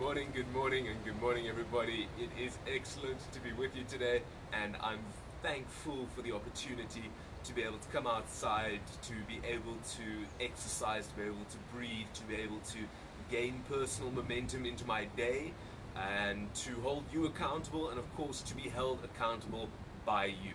good morning, and good morning, everybody. It is excellent to be with you today, and I'm thankful for the opportunity to be able to come outside, to be able to exercise, to be able to breathe, to be able to gain personal momentum into my day, and to hold you accountable, and of course to be held accountable by you.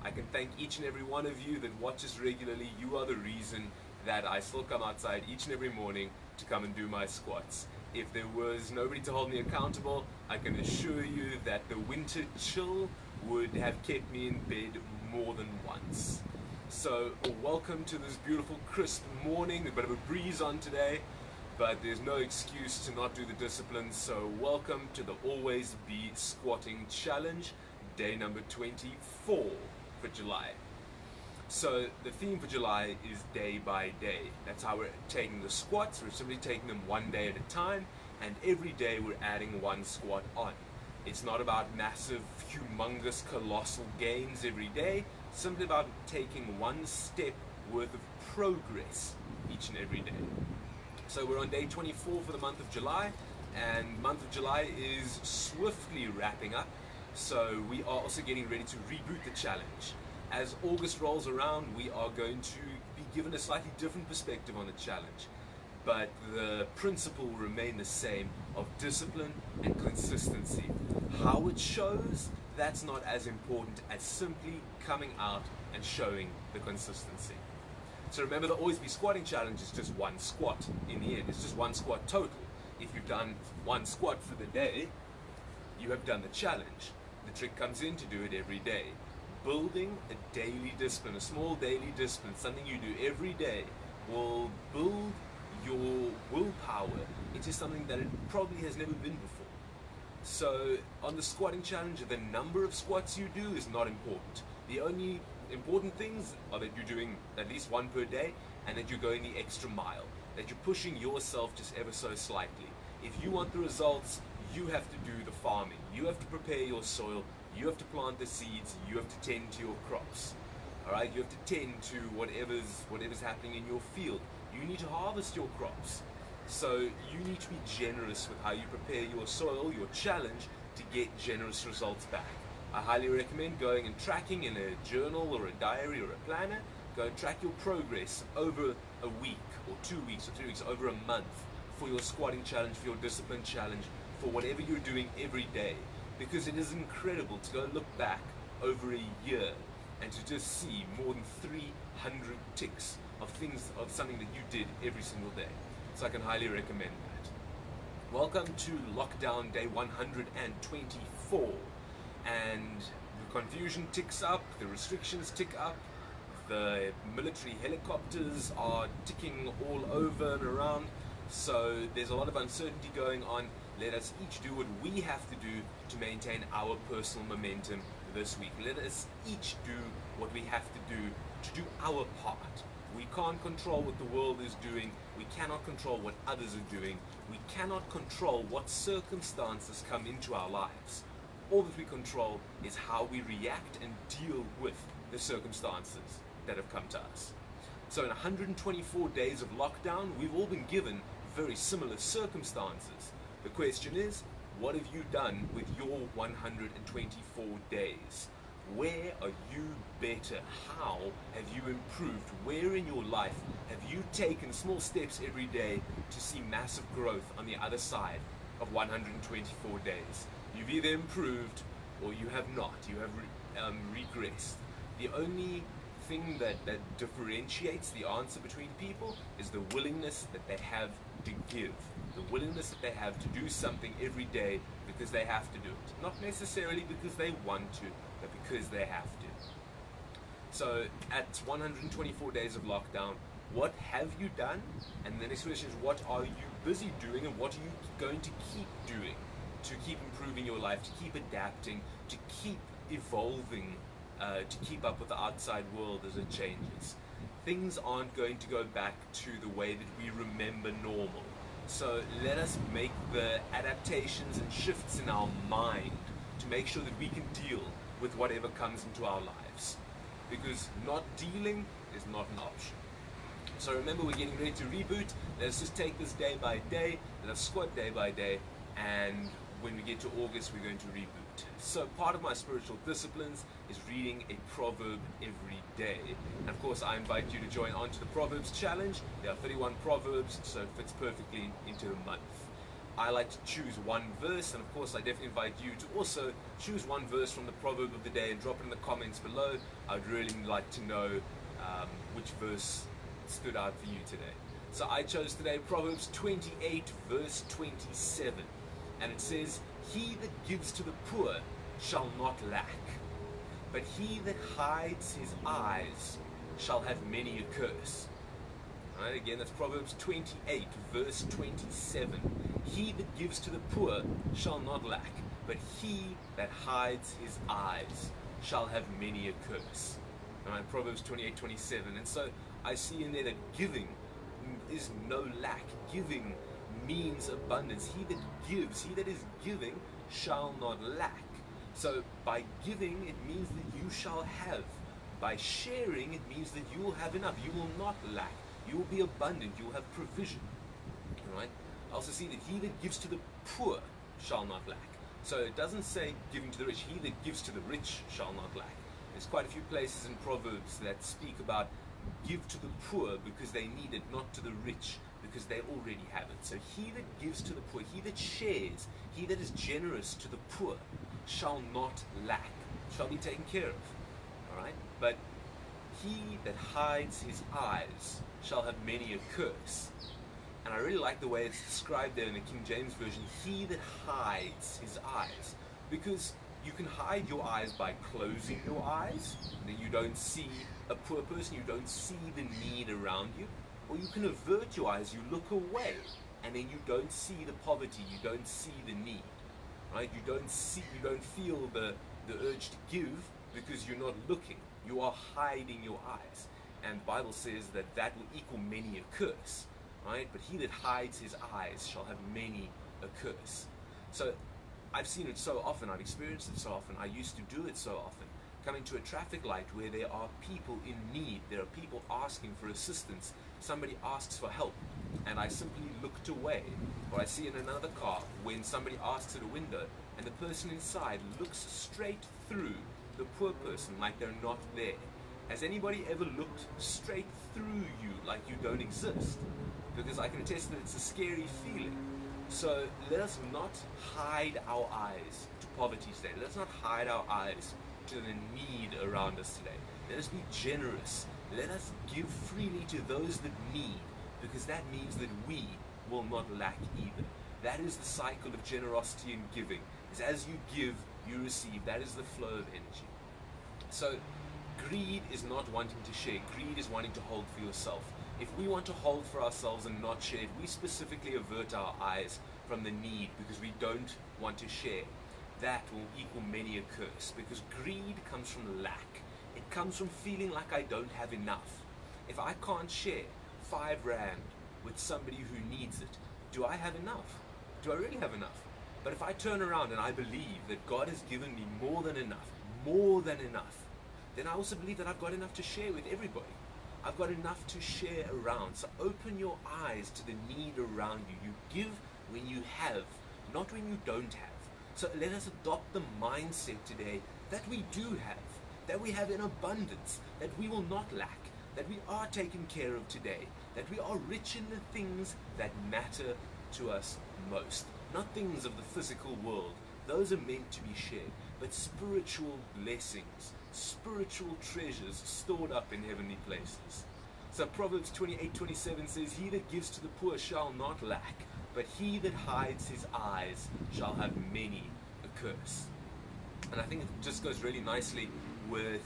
I can thank each and every one of you that watches regularly. You are the reason that I still come outside each and every morning to come and do my squats. If there was nobody to hold me accountable, I can assure you that the winter chill would have kept me in bed more than once. So welcome to this beautiful crisp morning. A bit of a breeze on today, but there's no excuse to not do the discipline. So welcome to the Always Be Squatting Challenge, day number 24 for July. So the theme for July is day by day. That's how we're taking the squats. We're simply taking them one day at a time, and every day we're adding one squat on. It's not about massive, humongous, colossal gains every day. It's simply about taking one step worth of progress each and every day. So we're on day 24 for the month of July, and the month of July is swiftly wrapping up. So we are also getting ready to reboot the challenge. As August rolls around, we are going to be given a slightly different perspective on the challenge, but the principle will remain the same of discipline and consistency. How it shows, that's not as important as simply coming out and showing the consistency. So remember, the Always Be Squatting Challenge is just one squat in the end. It's just one squat total. If you've done one squat for the day, you have done the challenge. The trick comes in to do it every day. Building a daily discipline, a small daily discipline, something you do every day, will build your willpower into something that it probably has never been before. So on the squatting challenge, the number of squats you do is not important. The only important things are that you're doing at least one per day, and that you're going the extra mile, that you're pushing yourself just ever so slightly. If you want the results, you have to do the farming. You have to prepare your soil. You have to plant the seeds. You have to tend to your crops. All right, you have to tend to whatever's happening in your field. You need to harvest your crops. So you need to be generous with how you prepare your soil, your challenge, to get generous results back. I highly recommend going and tracking in a journal or a diary or a planner. Go and track your progress over a week or 2 weeks or 3 weeks, over a month, for your squatting challenge, for your discipline challenge, for whatever you're doing every day. Because it is incredible to go look back over a year and to just see more than 300 ticks of something that you did every single day. So I can highly recommend that. Welcome to lockdown day 124, and the confusion ticks up, the restrictions tick up, the military helicopters are ticking all over and around. So there's a lot of uncertainty going on. Let us each do what we have to do to maintain our personal momentum this week. Let us each do what we have to do our part. We can't control what the world is doing. We cannot control what others are doing. We cannot control what circumstances come into our lives. All that we control is how we react and deal with the circumstances that have come to us. So in 124 days of lockdown, we've all been given very similar circumstances. The question is, what have you done with your 124 days? Where are you better? How have you improved? Where in your life have you taken small steps every day to see massive growth on the other side of 124 days? You've either improved or you have not. You have regressed. The only thing that differentiates the answer between people is the willingness that they have to give, the willingness that they have to do something every day because they have to do it, not necessarily because they want to, but because they have to. So at 124 days of lockdown, what have you done? And the next question is, what are you busy doing, and what are you going to keep doing to keep improving your life, to keep adapting, to keep evolving, to keep up with the outside world as it changes? Things aren't going to go back to the way that we remember normal. So let us make the adaptations and shifts in our mind to make sure that we can deal with whatever comes into our lives. Because not dealing is not an option. So remember, we're getting ready to reboot. Let's just take this day by day. Let's squat day by day and when we get to August, we're going to reboot. So part of my spiritual disciplines is reading a proverb every day. And of course, I invite you to join on to the Proverbs Challenge. There are 31 proverbs, so it fits perfectly into the month. I like to choose one verse, and of course, I definitely invite you to also choose one verse from the proverb of the day and drop it in the comments below. I'd really like to know which verse stood out for you today. So I chose today Proverbs 28 verse 27, and it says, "He that gives to the poor shall not lack, but he that hides his eyes shall have many a curse." All right, again, that's Proverbs 28 verse 27. "He that gives to the poor shall not lack, but he that hides his eyes shall have many a curse." All right, Proverbs 28:27. And so I see in there that giving is no lack. Giving means abundance. He that gives, he that is giving, shall not lack. So by giving, it means that you shall have. By sharing, it means that you will have enough. You will not lack. You will be abundant. You will have provision. All right? I also see that he that gives to the poor shall not lack. So it doesn't say giving to the rich. He that gives to the rich shall not lack. There's quite a few places in Proverbs that speak about give to the poor because they need it, not to the rich because they already have it. So he that gives to the poor, he that shares, he that is generous to the poor shall not lack, shall be taken care of. All right? But he that hides his eyes shall have many a curse. And I really like the way it's described there in the King James Version, he that hides his eyes. Because you can hide your eyes by closing your eyes, that you don't see a poor person, you don't see the need around you. Or you can avert your eyes, you look away, and then you don't see the poverty, you don't see the need. Right? You don't feel the urge to give because you're not looking. You are hiding your eyes. And the Bible says that that will equal many a curse. Right? But he that hides his eyes shall have many a curse. So I've seen it so often, I've experienced it so often, I used to do it so often. Coming to a traffic light where there are people in need, there are people asking for assistance, somebody asks for help, and I simply looked away. Or I see in another car when somebody asks at a window and the person inside looks straight through the poor person like they're not there. Has anybody ever looked straight through you like you don't exist? Because I can attest that it's a scary feeling. So let us not hide our eyes to poverty today. Let us not hide our eyes to the need around us today. Let us be generous. Let us give freely to those that need, because that means that we will not lack either. That is the cycle of generosity and giving. Is as you give, you receive. That is the flow of energy. So greed is not wanting to share. Greed is wanting to hold for yourself. If we want to hold for ourselves and not share, if we specifically avert our eyes from the need because we don't want to share, that will equal many a curse, because greed comes from lack. It comes from feeling like I don't have enough. If I can't share 5 rand with somebody who needs it, do I have enough? Do I really have enough? But if I turn around and I believe that God has given me more than enough, then I also believe that I've got enough to share with everybody. I've got enough to share around. So open your eyes to the need around you. You give when you have, not when you don't have. So let us adopt the mindset today that we do have, that we have in abundance, that we will not lack, that we are taken care of today, that we are rich in the things that matter to us most. Not things of the physical world. Those are meant to be shared, but spiritual blessings, spiritual treasures stored up in heavenly places. So Proverbs 28:27 says, "He that gives to the poor shall not lack, but he that hides his eyes shall have many a curse." And I think it just goes really nicely with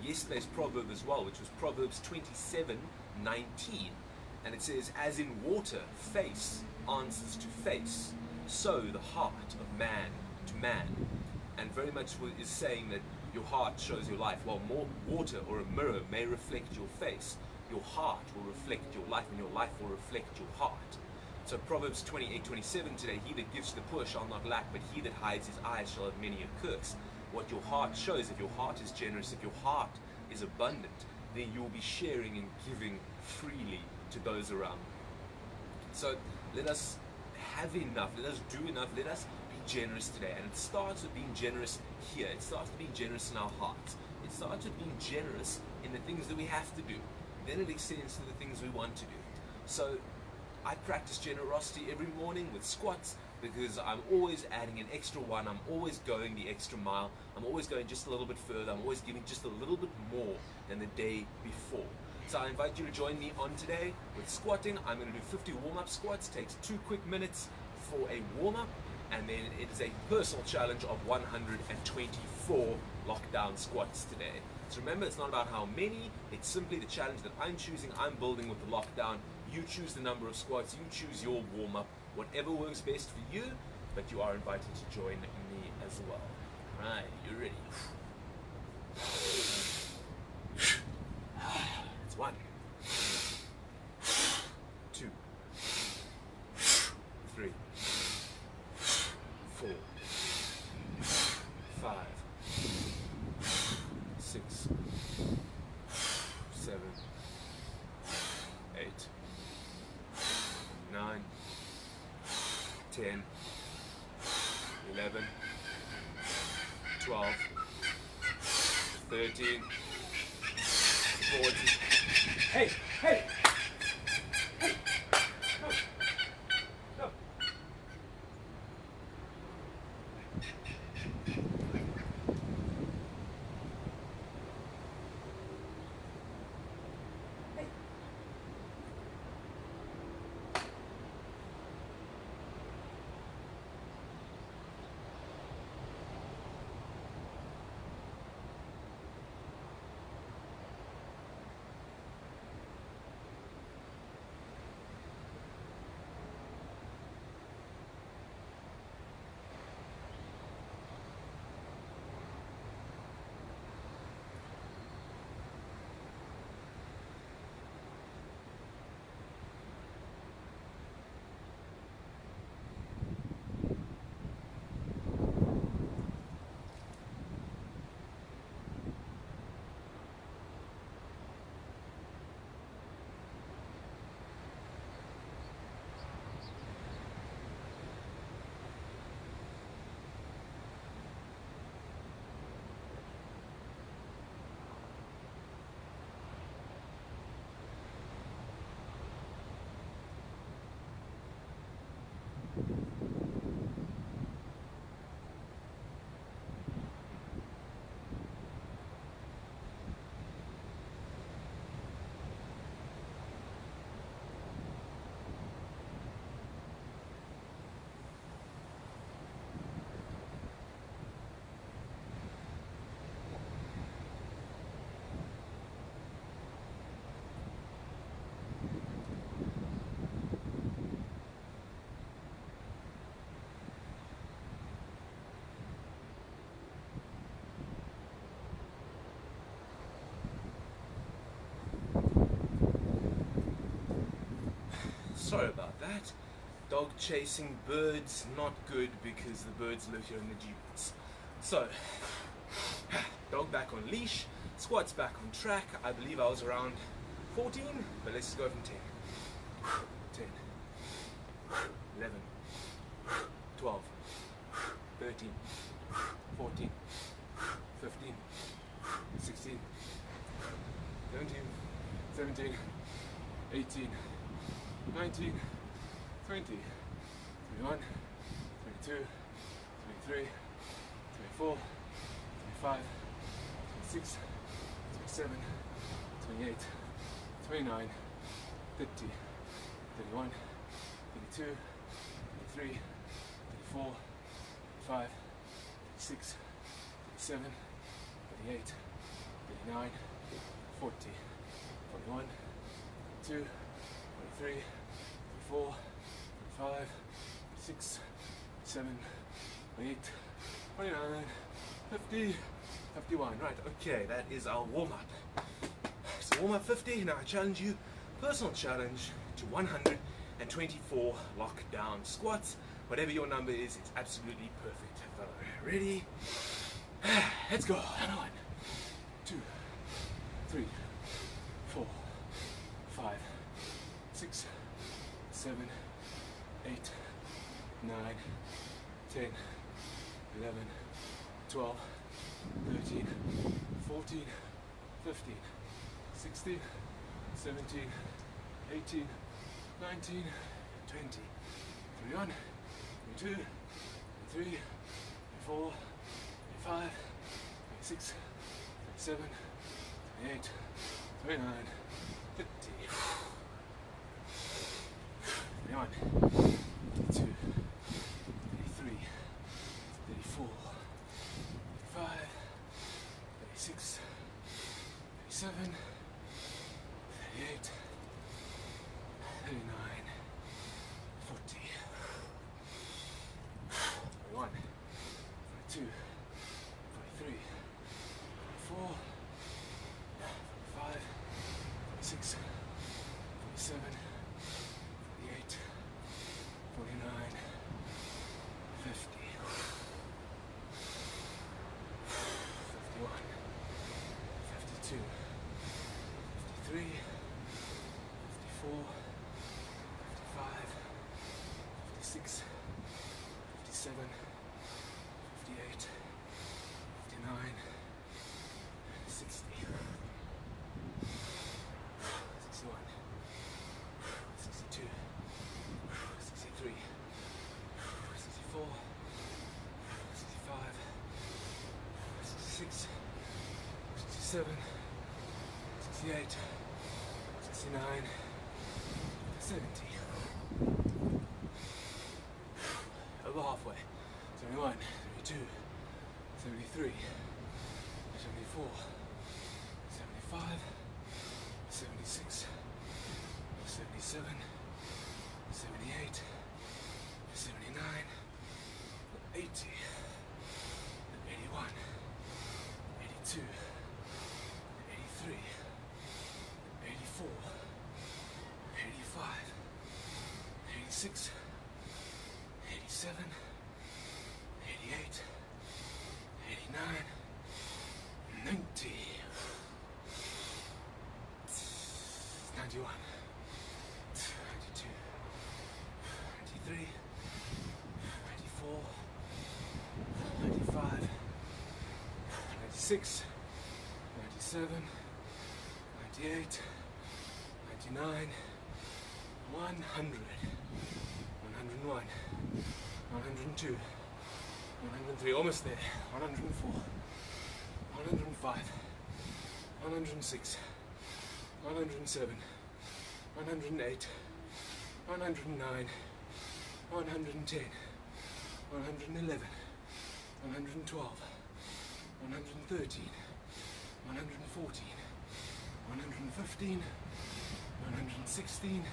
yesterday's proverb as well, which was Proverbs 27:19. And it says, "As in water, face answers to face, so the heart of man to man." And very much is saying that your heart shows your life. While more water or a mirror may reflect your face, your heart will reflect your life, and your life will reflect your heart. So Proverbs 28:27 today, "He that gives to the poor shall not lack, but he that hides his eyes shall have many a curse." What your heart shows, if your heart is generous, if your heart is abundant, then you will be sharing and giving freely to those around you. So let us have enough, let us do enough, let us be generous today. And it starts with being generous here. It starts with being generous in our hearts. It starts with being generous in the things that we have to do. Then it extends to the things we want to do. So I practice generosity every morning with squats, because I'm always adding an extra one. I'm always going the extra mile. I'm always going just a little bit further. I'm always giving just a little bit more than the day before. So I invite you to join me on today with squatting. I'm going to do 50 warm-up squats. It takes 2 quick minutes for a warm-up, and then it is a personal challenge of 124 lockdown squats today. So remember, it's not about how many, it's simply the challenge that I'm choosing. I'm building with the lockdown. You choose the number of squats, you choose your warm-up, whatever works best for you, but you are invited to join me as well. Right, you ready? It's 1, 2, 3, 4, 5, 6, 7, 8, 9, 10, 11, 12, 13, 14. Hey! Hey! Hey! No! No! Hey! Sorry about that. Dog chasing birds, not good because the birds live here in the jeeps. So, dog back on leash, squats back on track. I believe I was around 14, but let's just go from 10. 10, 11, 12, 13, 14, 15, 16, 17, 17, 18, 19, 20, 21, 22, 23, 24, 25, 26, 27, 28, 29, 30, 31, 32, 33, 34, 35, 36, 37, 38, 39, 40, 41, 42, 23, 24, 25, 26, 27, 28, 29, 50, 51. Right, okay, that is our warm-up. So warm-up 50, now I challenge you, personal challenge to 124 lockdown squats. Whatever your number is, it's absolutely perfect. Ready? Let's go. 1, 2, 3, 4, 5, 6, 7, 8, 9, 10, 11, 12, 13, 14, 15, 16, 17, 18, 19, 20, 21, 22, 23, 24, 25, 26, 27, 28, 29, 30, 31, 32, 33, 34, 35, 36, 37, 38, 39, 40, 41, 42, 43, 44, 45, 46, 47, 48, 49, 50, 51, 52, 53, 54, 55, 56, 57, 58, 59, 60, 61, 62, 63, 64, 65, 66, 67, 68, 69, 70. Over halfway. 71, 72, 73, 74, 75, 76, 77, 78, 79, 80, 81, 82, 83, 84, 85, 86, 87, 88, 89, 90, 91, 92, 93, 94, 95, 96, 97, 98, 99, 100, 101, 102, 103, almost there, 104, 105, 106, 107, 108, 109, 110, 111, 112, 113, 114, 115, 116,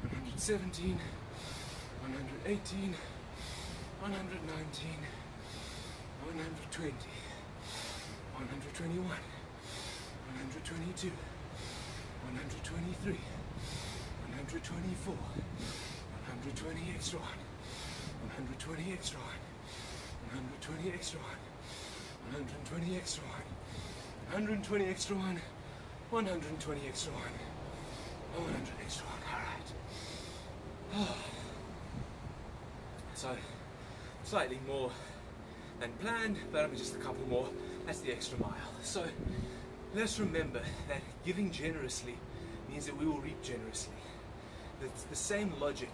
117, 118, 119, 120, 121, 122, 123, 124, 120 extra one, 120 extra one, 120 extra one, 120 extra one, 120 extra one, 120 extra one, 100 extra one. All right. So, slightly more than planned, but I'm just a couple more. That's the extra mile. So, let's remember that giving generously means that we will reap generously. It's the same logic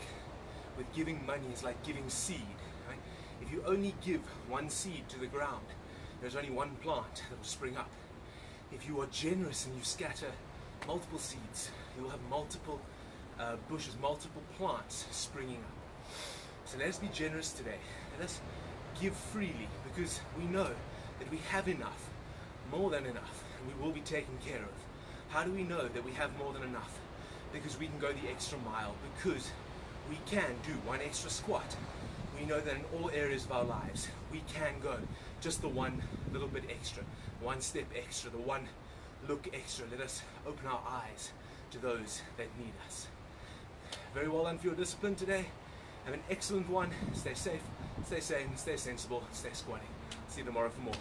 with giving money is like giving seed. Right? If you only give one seed to the ground, there's only one plant that will spring up. If you are generous and you scatter multiple seeds, you will have multiple bushes, multiple plants springing up. So let's be generous today. Let us give freely, because we know that we have enough, more than enough, and we will be taken care of. How do we know that we have more than enough? Because we can go the extra mile, because we can do one extra squat. We know that in all areas of our lives, we can go just the one little bit extra, one step extra, the one look extra. Let us open our eyes to those that need us. Very well done for your discipline today. Have an excellent one. Stay safe, stay sane, stay sensible, stay squatting. See you tomorrow for more.